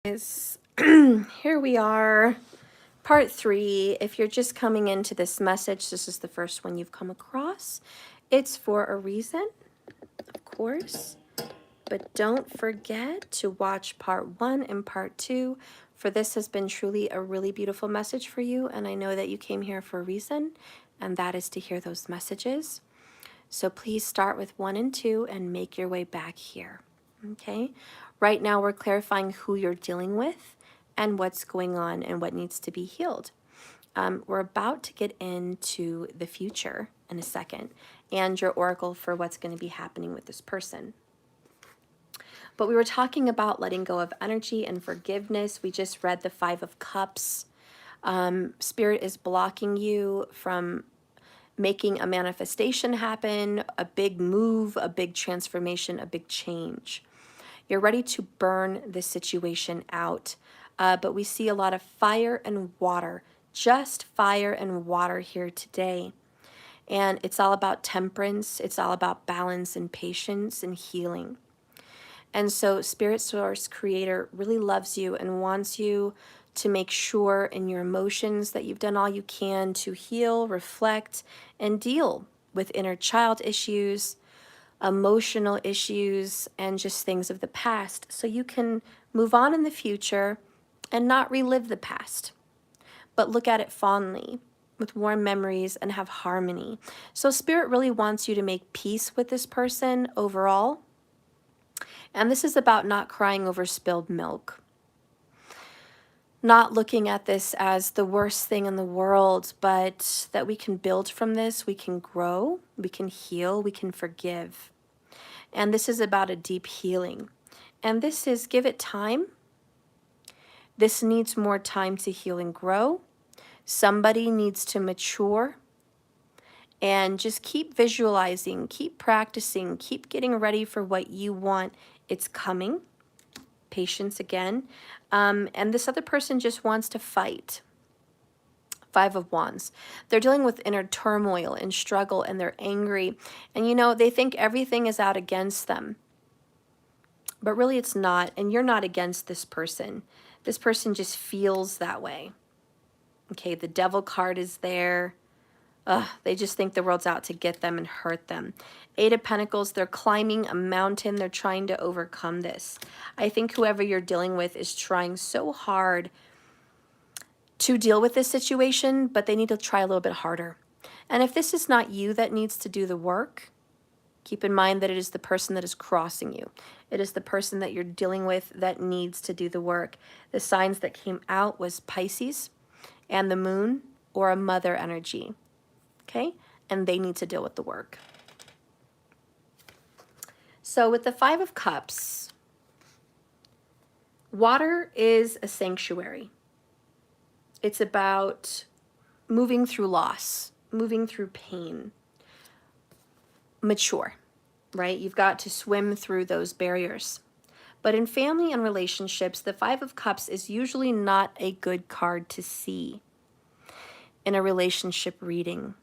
Here we are, part 3. If you're just coming into this message, this is the first one you've come across. It's for a reason, of course, but don't forget to watch part 1 and part 2, for this has been truly a really beautiful message for you, and I know that you came here for a reason, and that is to hear those messages. So please start with 1 and 2 and make your way back here. Okay? Right now we're clarifying who you're dealing with and what's going on and what needs to be healed. We're about to get into the future in a second and your oracle for what's going to be happening with this person. But we were talking about letting go of energy and forgiveness. We just read the 5 of Cups. Spirit is blocking you from making a manifestation happen, a big move, a big transformation, a big change. You're ready to burn this situation out, but we see a lot of fire and water, just fire and water here today. And it's all about temperance, it's all about balance and patience and healing. And so Spirit Source Creator really loves you and wants you to make sure in your emotions that you've done all you can to heal, reflect, and deal with inner child issues, emotional issues, and just things of the past so you can move on in the future and not relive the past, but look at it fondly with warm memories and have harmony. So Spirit really wants you to make peace with this person overall. And this is about not crying over spilled milk. Not looking at this as the worst thing in the world, but that we can build from this, we can grow, we can heal, we can forgive. And this is about a deep healing. And this is, give it time. This needs more time to heal and grow. Somebody needs to mature. And just keep visualizing, keep practicing, keep getting ready for what you want. It's coming. Patience again. And this other person just wants to fight. 5 of Wands. They're dealing with inner turmoil and struggle, and they're angry. And you know, they think everything is out against them. But really it's not, and you're not against this person. This person just feels that way. Okay, the Devil card is there. They just think the world's out to get them and hurt them. 8 of Pentacles, they're climbing a mountain. They're trying to overcome this. I think whoever you're dealing with is trying so hard to deal with this situation, but they need to try a little bit harder. And if this is not you that needs to do the work, keep in mind that it is the person that is crossing you. It is the person that you're dealing with that needs to do the work. The signs that came out was Pisces and the moon or a mother energy. Okay? And they need to deal with the work. So with the 5 of Cups, water is a sanctuary. It's about moving through loss, moving through pain. Mature, right? You've got to swim through those barriers. But in family and relationships, the 5 of Cups is usually not a good card to see in a relationship reading,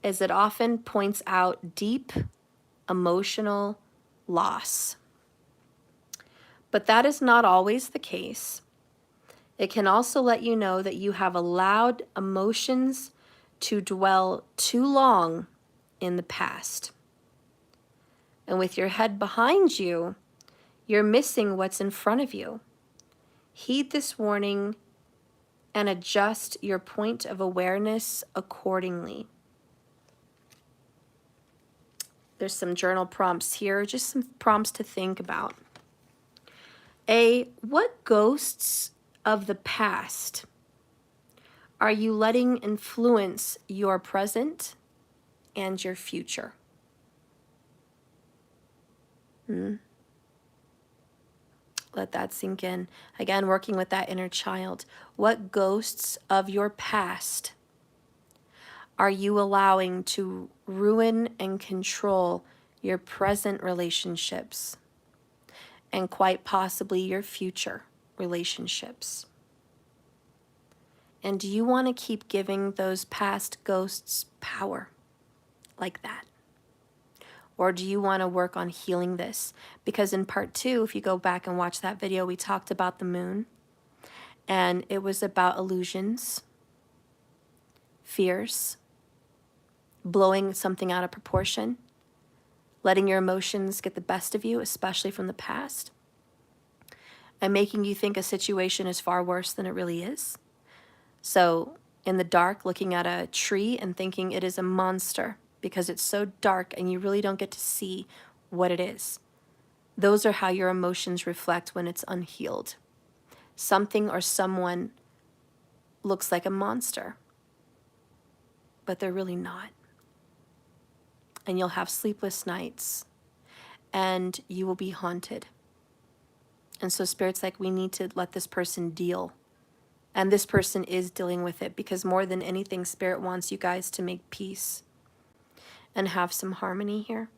as it often points out deep emotional loss. But that is not always the case. It can also let you know that you have allowed emotions to dwell too long in the past. And with your head behind you, you're missing what's in front of you. Heed this warning and adjust your point of awareness accordingly. There's some journal prompts here, just some prompts to think about. A, what ghosts of the past are you letting influence your present and your future? Let that sink in. Again, working with that inner child. What ghosts of your past are you allowing to ruin and control your present relationships and quite possibly your future relationships? And do you want to keep giving those past ghosts power like that? Or do you want to work on healing this? Because in part 2, if you go back and watch that video, we talked about the moon. And it was about illusions, fears, blowing something out of proportion, letting your emotions get the best of you, especially from the past, and making you think a situation is far worse than it really is. So in the dark, looking at a tree and thinking it is a monster because it's so dark and you really don't get to see what it is. Those are how your emotions reflect when it's unhealed. Something or someone looks like a monster, but they're really not. And you'll have sleepless nights and you will be haunted. And so Spirit's like, we need to let this person deal. And this person is dealing with it, because more than anything, Spirit wants you guys to make peace and have some harmony here.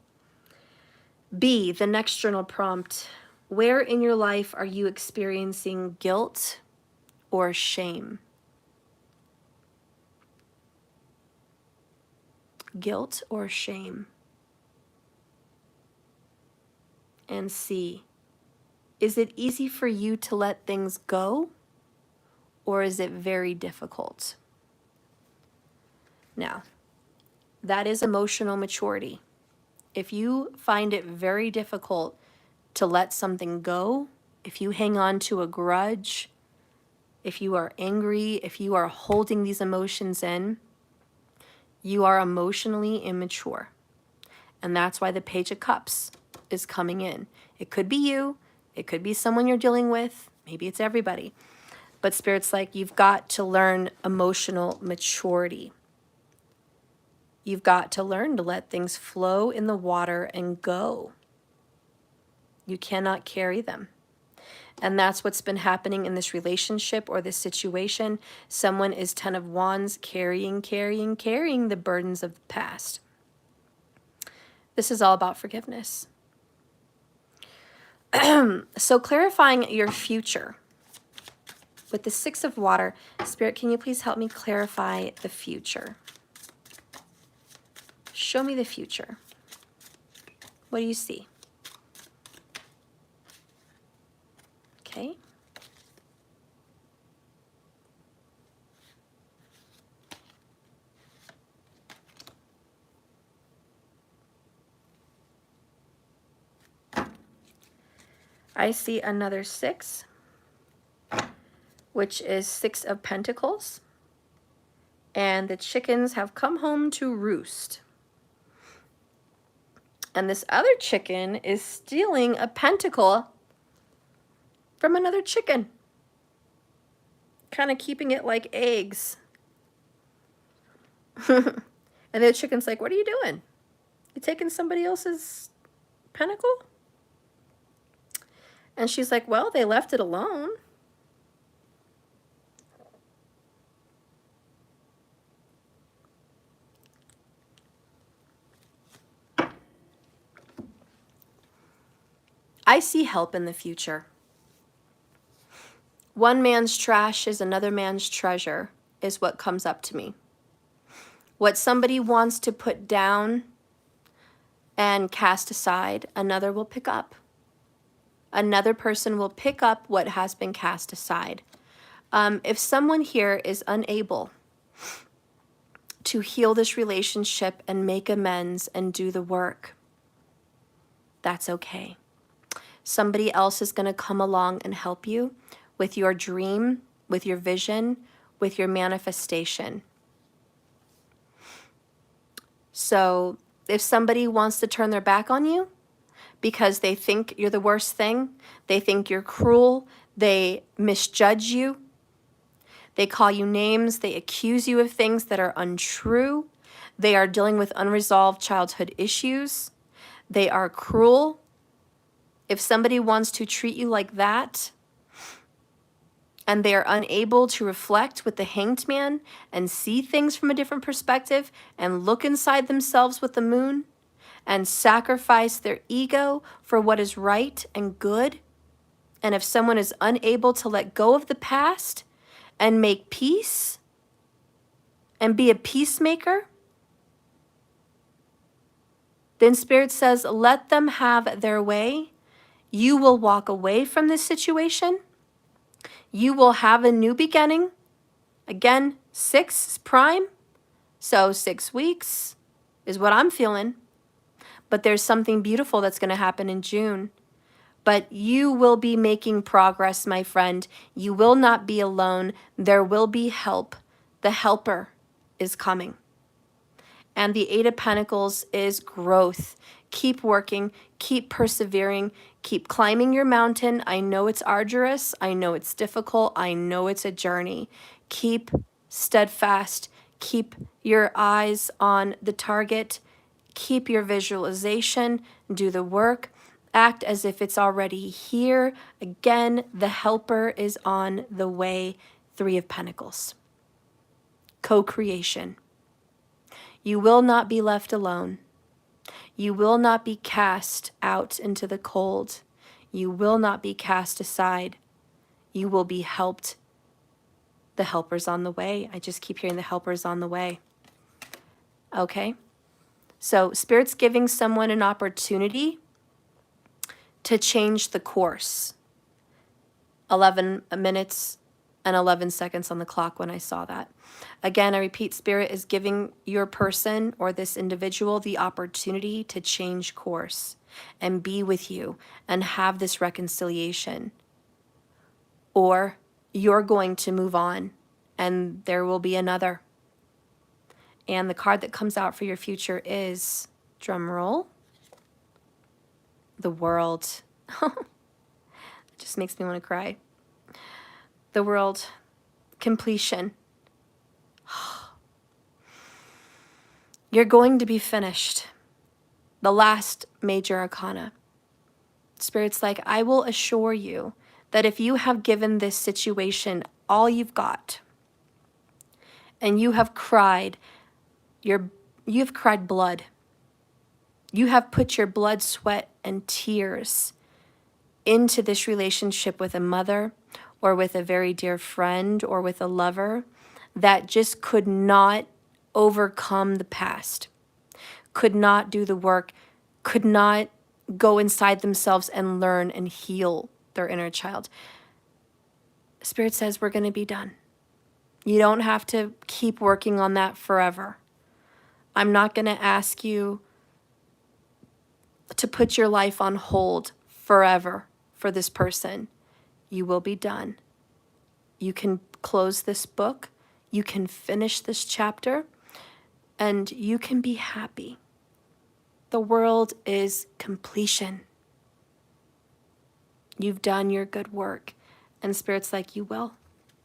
B, the next journal prompt. Where in your life are you experiencing guilt or shame? Guilt or shame? And C, is it easy for you to let things go, or is it very difficult? Now, that is emotional maturity. If you find it very difficult to let something go, if you hang on to a grudge, if you are angry, if you are holding these emotions in, you are emotionally immature. And that's why the Page of Cups is coming in. It could be you, it could be someone you're dealing with, maybe it's everybody. But Spirit's like, you've got to learn emotional maturity. You've got to learn to let things flow in the water and go. You cannot carry them. And that's what's been happening in this relationship or this situation. Someone is 10 of Wands, carrying the burdens of the past. This is all about forgiveness. So clarifying your future. With the 6 of Water, Spirit, can you please help me clarify the future? Show me the future. What do you see? Okay. I see another 6, which is 6 of Pentacles. And the chickens have come home to roost. And this other chicken is stealing a pentacle from another chicken. Kind of keeping it like eggs. And the chicken's like, what are you doing? You taking somebody else's pentacle? And she's like, well, they left it alone. I see help in the future. One man's trash is another man's treasure, is what comes up to me. What somebody wants to put down and cast aside, another will pick up. Another person will pick up what has been cast aside. If someone here is unable to heal this relationship and make amends and do the work, that's okay. Somebody else is going to come along and help you with your dream, with your vision, with your manifestation. So if somebody wants to turn their back on you because they think you're the worst thing, they think you're cruel, they misjudge you, they call you names, they accuse you of things that are untrue, they are dealing with unresolved childhood issues, they are cruel. If somebody wants to treat you like that, and they are unable to reflect with the Hanged Man and see things from a different perspective and look inside themselves with the Moon and sacrifice their ego for what is right and good, and if someone is unable to let go of the past and make peace and be a peacemaker, Then Spirit says, let them have their way. You will walk away from this situation. You will have a new beginning. Again, 6 is prime. So 6 weeks is what I'm feeling. But there's something beautiful that's going to happen in June. But you will be making progress, my friend. You will not be alone. There will be help. The helper is coming. And the 8 of Pentacles is growth. Keep working, keep persevering, keep climbing your mountain. I know it's arduous. I know it's difficult. I know it's a journey. Keep steadfast. Keep your eyes on the target. Keep your visualization. Do the work. Act as if it's already here. Again, the helper is on the way. 3 of Pentacles. Co-creation. You will not be left alone. You will not be cast out into the cold. You will not be cast aside. You will be helped. The helper's on the way. I just keep hearing the helper's on the way. Okay? So Spirit's giving someone an opportunity to change the course. 11 minutes and 11 seconds on the clock when I saw that. Again, I repeat, Spirit is giving your person or this individual the opportunity to change course and be with you and have this reconciliation. Or you're going to move on and there will be another. And the card that comes out for your future is, drum roll, the World. It just makes me want to cry. The World, completion. You're going to be finished. The last major arcana. Spirit's like, I will assure you that if you have given this situation all you've got, and you have cried, you've cried blood. You have put your blood, sweat, and tears into this relationship with a mother or with a very dear friend or with a lover that just could not overcome the past, could not do the work, could not go inside themselves and learn and heal their inner child. Spirit says we're going to be done. You don't have to keep working on that forever. I'm not going to ask you to put your life on hold forever for this person. You will be done. You can close this book. You can finish this chapter. And you can be happy. The world is completion. You've done your good work. And Spirit's like, you will.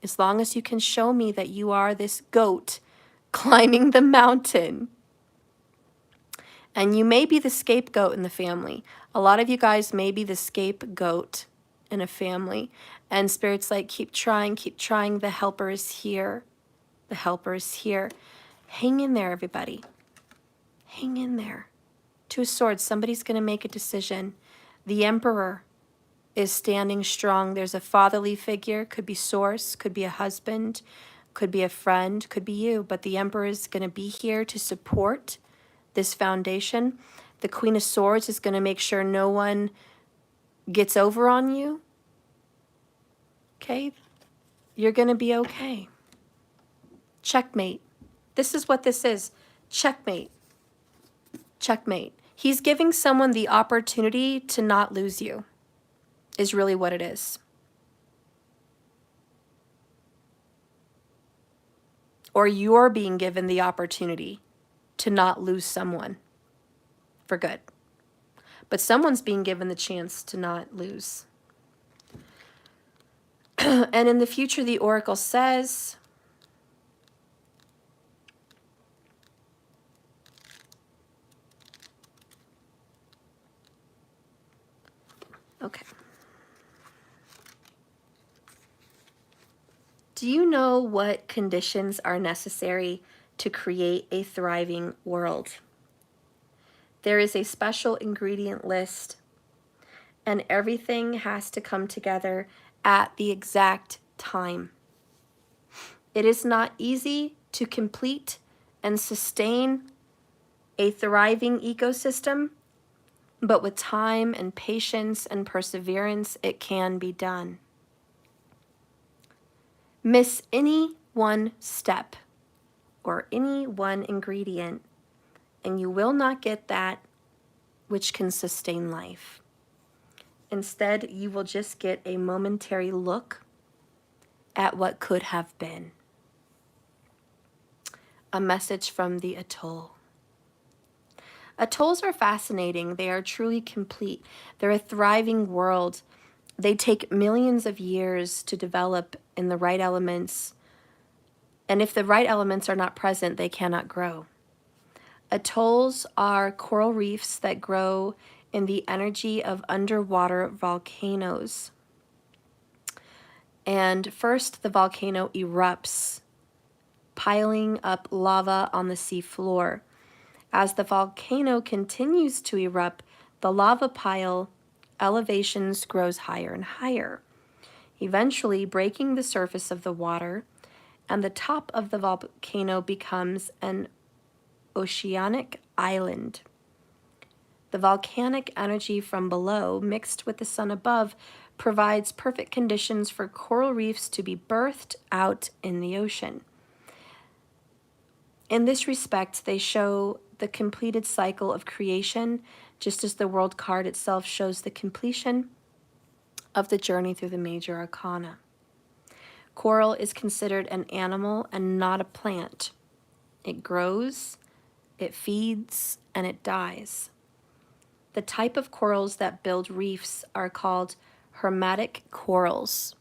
As long as you can show me that you are this goat climbing the mountain. And you may be the scapegoat in the family. A lot of you guys may be the scapegoat in a family. And Spirit's like, keep trying, keep trying. The helper is here. The helper is here. Hang in there, everybody. Hang in there. 2 of Swords, somebody's going to make a decision. The Emperor is standing strong. There's a fatherly figure, could be Source, could be a husband, could be a friend, could be you. But the Emperor is going to be here to support this foundation. The Queen of Swords is going to make sure no one gets over on you. Okay? You're going to be okay. Checkmate. This is what this is. Checkmate. Checkmate. He's giving someone the opportunity to not lose you, is really what it is. Or you're being given the opportunity to not lose someone for good. But someone's being given the chance to not lose. And in the future, the Oracle says, okay. Do you know what conditions are necessary to create a thriving world? There is a special ingredient list, and everything has to come together at the exact time. It is not easy to complete and sustain a thriving ecosystem, but with time and patience and perseverance, it can be done. Miss any one step or any one ingredient, and you will not get that which can sustain life. Instead, you will just get a momentary look at what could have been. A message from the Atoll. Atolls are fascinating. They are truly complete. They're a thriving world. They take millions of years to develop in the right elements, and if the right elements are not present, they cannot grow. Atolls are coral reefs that grow in the energy of underwater volcanoes. And first, the volcano erupts, piling up lava on the sea floor. As the volcano continues to erupt, the lava pile elevations grows higher and higher, eventually breaking the surface of the water, and the top of the volcano becomes an oceanic island. The volcanic energy from below, mixed with the sun above, provides perfect conditions for coral reefs to be birthed out in the ocean. In this respect, they show the completed cycle of creation, just as the world card itself shows the completion of the journey through the major arcana. Coral is considered an animal and not a plant. It grows, it feeds, and it dies. The type of corals that build reefs are called hermetic corals.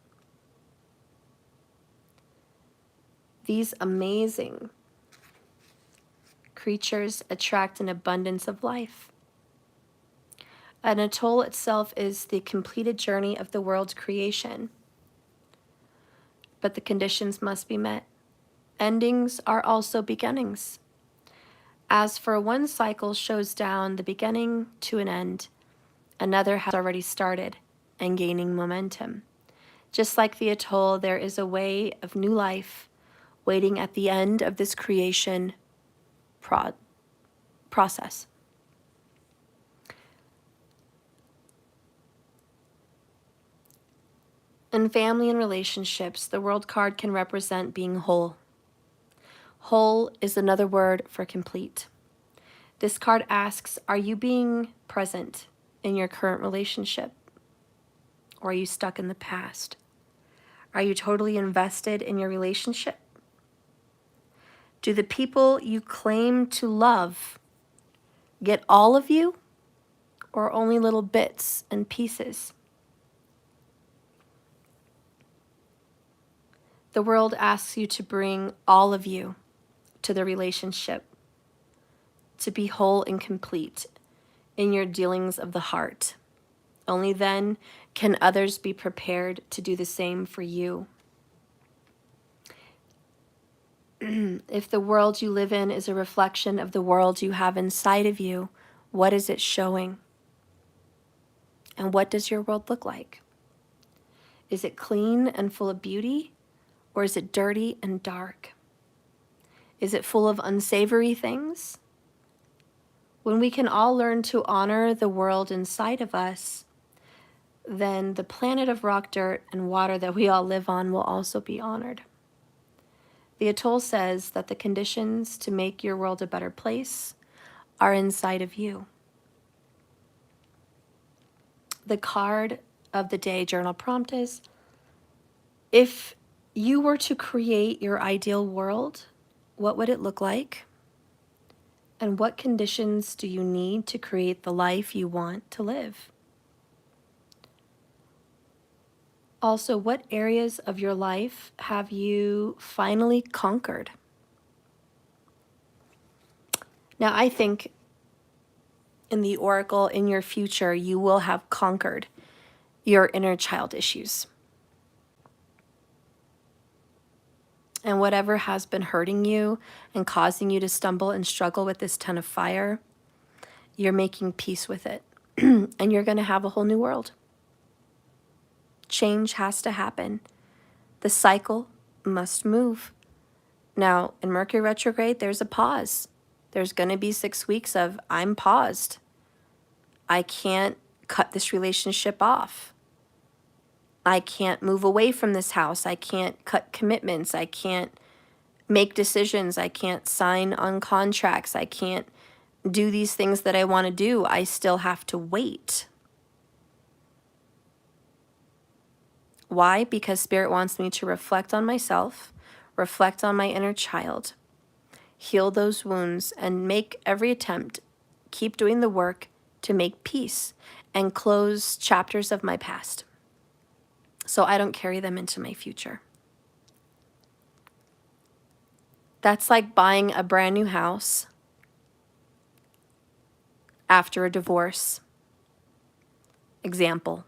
These amazing creatures attract an abundance of life. An atoll itself is the completed journey of the world's creation, but the conditions must be met. Endings are also beginnings. As for one cycle shows down the beginning to an end, another has already started and gaining momentum. Just like the atoll, there is a way of new life waiting at the end of this creation process. In family and relationships, the world card can represent being whole. Whole is another word for complete. This card asks, are you being present in your current relationship? Or are you stuck in the past? Are you totally invested in your relationship? Do the people you claim to love get all of you, or only little bits and pieces? The world asks you to bring all of you to the relationship, to be whole and complete in your dealings of the heart. Only then can others be prepared to do the same for you. If the world you live in is a reflection of the world you have inside of you, what is it showing? And what does your world look like? Is it clean and full of beauty, or is it dirty and dark? Is it full of unsavory things? When we can all learn to honor the world inside of us, then the planet of rock, dirt, and water that we all live on will also be honored. The Atoll says that the conditions to make your world a better place are inside of you. The card of the day journal prompt is, if you were to create your ideal world, what would it look like? And what conditions do you need to create the life you want to live? Also, what areas of your life have you finally conquered? Now, I think in the oracle, in your future, you will have conquered your inner child issues. And whatever has been hurting you and causing you to stumble and struggle with this 10 of fire, you're making peace with it. And you're going to have a whole new world. Change has to happen. The cycle must move. Now, in Mercury retrograde, there's a pause. There's going to be 6 weeks of I'm paused. I can't cut this relationship off. I can't move away from this house. I can't cut commitments. I can't make decisions. I can't sign on contracts. I can't do these things that I want to do. I still have to wait. Why? Because Spirit wants me to reflect on myself, reflect on my inner child, heal those wounds, and make every attempt, keep doing the work to make peace and close chapters of my past so I don't carry them into my future. That's like buying a brand new house after a divorce. Example.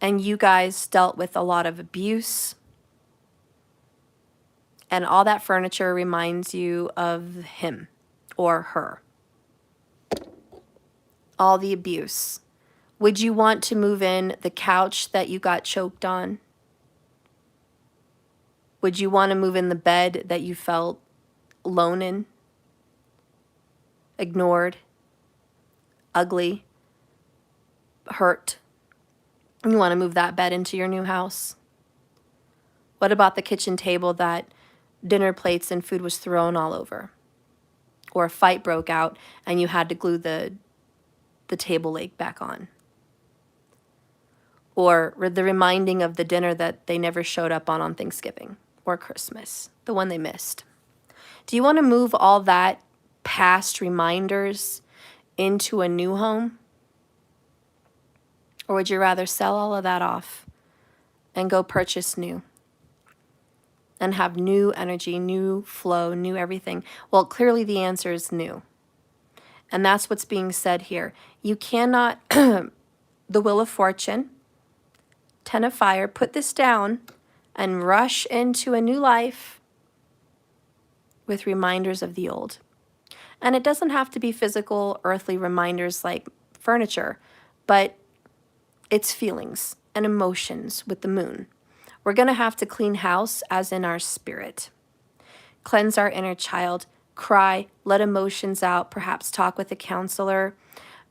And you guys dealt with a lot of abuse, and all that furniture reminds you of him or her. All the abuse. Would you want to move in the couch that you got choked on? Would you want to move in the bed that you felt alone in, ignored, ugly, hurt? You want to move that bed into your new house? What about the kitchen table that dinner plates and food was thrown all over? Or a fight broke out and you had to glue the table leg back on? Or the reminding of the dinner that they never showed up on Thanksgiving or Christmas, the one they missed? Do you want to move all that past reminders into a new home? Or would you rather sell all of that off and go purchase new and have new energy, new flow, new everything? Well, clearly the answer is new. And that's what's being said here. You cannot, the Wheel of Fortune, 10 of Fire, put this down and rush into a new life with reminders of the old. And it doesn't have to be physical, earthly reminders like furniture, but it's feelings and emotions with the moon. We're going to have to clean house as in our spirit. Cleanse our inner child, cry, let emotions out, perhaps talk with a counselor,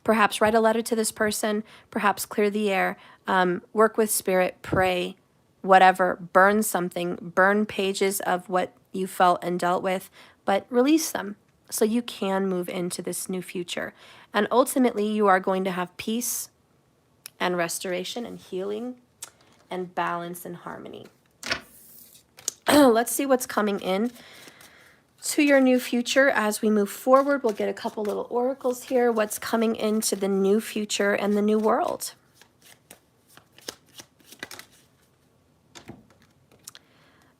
perhaps write a letter to this person, perhaps clear the air, work with spirit, pray, whatever, burn something, burn pages of what you felt and dealt with, but release them so you can move into this new future. And ultimately, you are going to have peace and restoration and healing and balance and harmony. Let's see what's coming in to your new future as we move forward. We'll get a couple little oracles here. What's coming into the new future and the new world?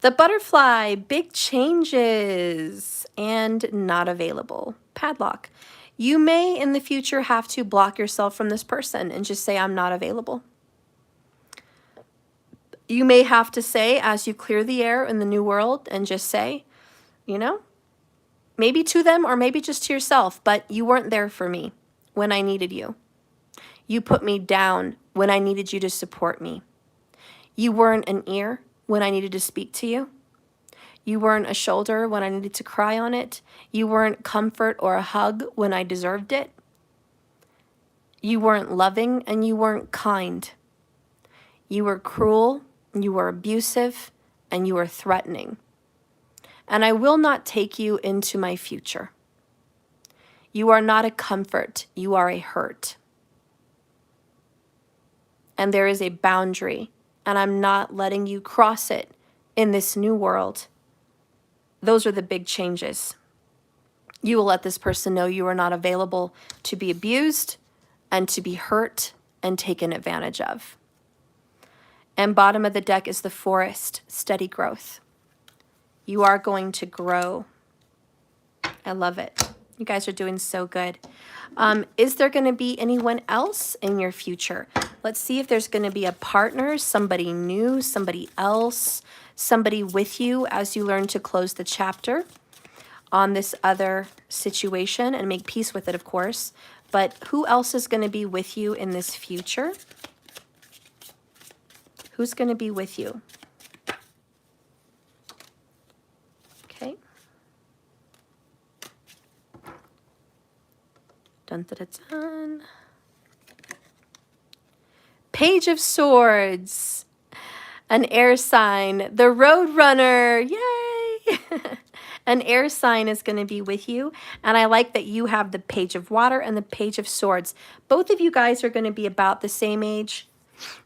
The Butterfly, big changes and not available. Padlock. You may in the future have to block yourself from this person and just say, I'm not available. You may have to say, as you clear the air in the new world, and just say, you know, maybe to them or maybe just to yourself, but you weren't there for me when I needed you. You put me down when I needed you to support me. You weren't an ear when I needed to speak to you. You weren't a shoulder when I needed to cry on it. You weren't comfort or a hug when I deserved it. You weren't loving and you weren't kind. You were cruel, you were abusive, and you were threatening. And I will not take you into my future. You are not a comfort, you are a hurt. And there is a boundary, and I'm not letting you cross it in this new world. Those are the big changes. You will let this person know you are not available to be abused and to be hurt and taken advantage of. And bottom of the deck is the Forest, steady growth. You are going to grow. I love it. You guys are doing so good. Is there going to be anyone else in your future? Let's see if there's going to be a partner, somebody new, somebody else, somebody with you as you learn to close the chapter on this other situation and make peace with it, of course. But who else is going to be with you in this future? Who's going to be with you? Okay. Dun, dun, dun, dun. Page of Swords. An air sign. The Road Runner. Yay! An air sign is going to be with you. And I like that you have the Page of Water and the Page of Swords. Both of you guys are going to be about the same age.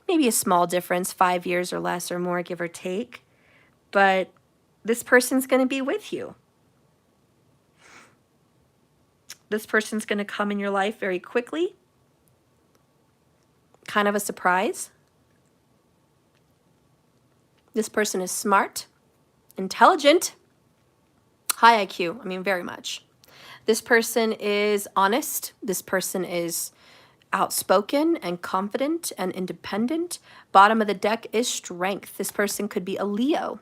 Maybe a small difference, 5 years or less or more, give or take. But this person's going to be with you. This person's going to come in your life very quickly. Kind of a surprise. This person is smart, intelligent, high IQ. I mean, very much. This person is honest. This person is outspoken and confident and independent. Bottom of the deck is strength. This person could be a Leo.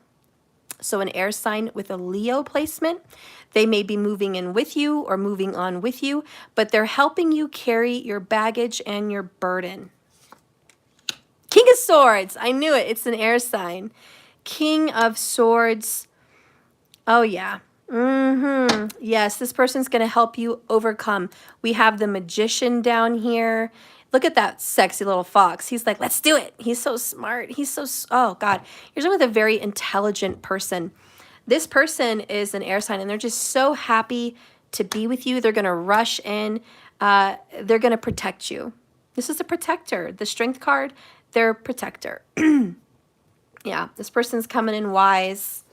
So an air sign with a Leo placement. They may be moving in with you or moving on with you, but they're helping you carry your baggage and your burden. King of Swords. I knew it. It's an air sign. King of Swords. Oh, yeah. Yes, this person's going to help you overcome. We have the Magician down here. Look at that sexy little fox. He's like, let's do it. He's so smart. He's so, oh, God. You're dealing with a very intelligent person. This person is an air sign, and they're just so happy to be with you. They're going to rush in. They're going to protect you. This is a protector. The Strength card, they're a protector. Yeah, this person's coming in wise.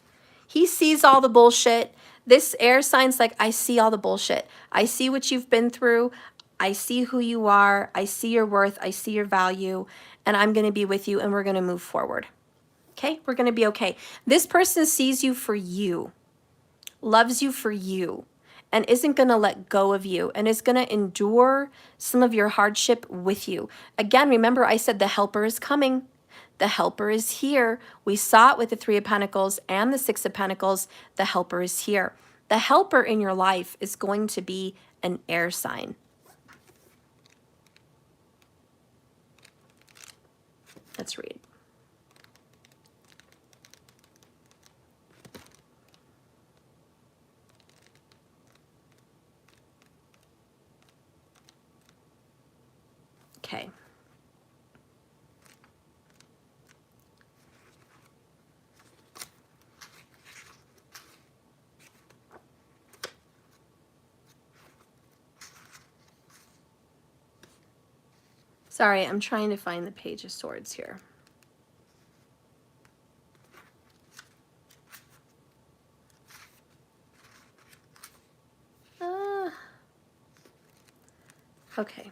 He sees all the bullshit. This air sign's like, I see all the bullshit. I see what you've been through. I see who you are. I see your worth. I see your value. And I'm going to be with you, and we're going to move forward. Okay? We're going to be okay. This person sees you for you, loves you for you, and isn't going to let go of you, and is going to endure some of your hardship with you. Again, remember I said the helper is coming. The helper is here. We saw it with the Three of Pentacles and the Six of Pentacles. The helper is here. The helper in your life is going to be an air sign. Let's read. Okay. Sorry, I'm trying to find the Page of Swords here. Okay.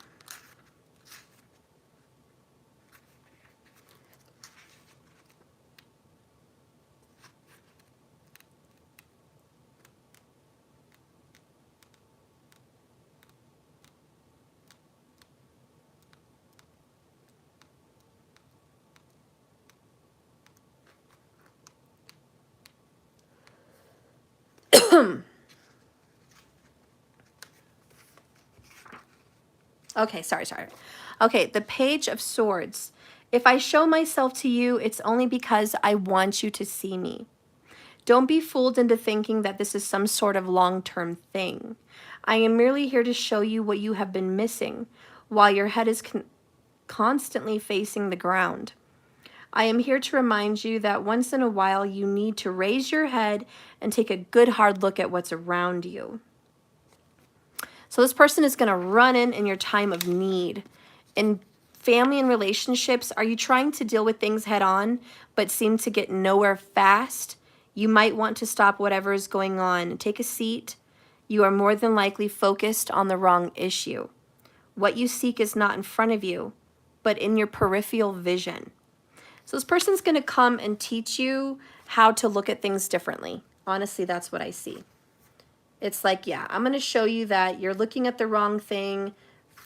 Okay, sorry. Okay, the Page of Swords. If I show myself to you, it's only because I want you to see me. Don't be fooled into thinking that this is some sort of long-term thing. I am merely here to show you what you have been missing while your head is constantly facing the ground. I am here to remind you that once in a while you need to raise your head and take a good hard look at what's around you. So this person is going to run in your time of need. In family and relationships, are you trying to deal with things head on but seem to get nowhere fast? You might want to stop whatever is going on. Take a seat. You are more than likely focused on the wrong issue. What you seek is not in front of you, but in your peripheral vision. So this person's going to come and teach you how to look at things differently. Honestly, that's what I see. It's like, yeah, I'm going to show you that you're looking at the wrong thing.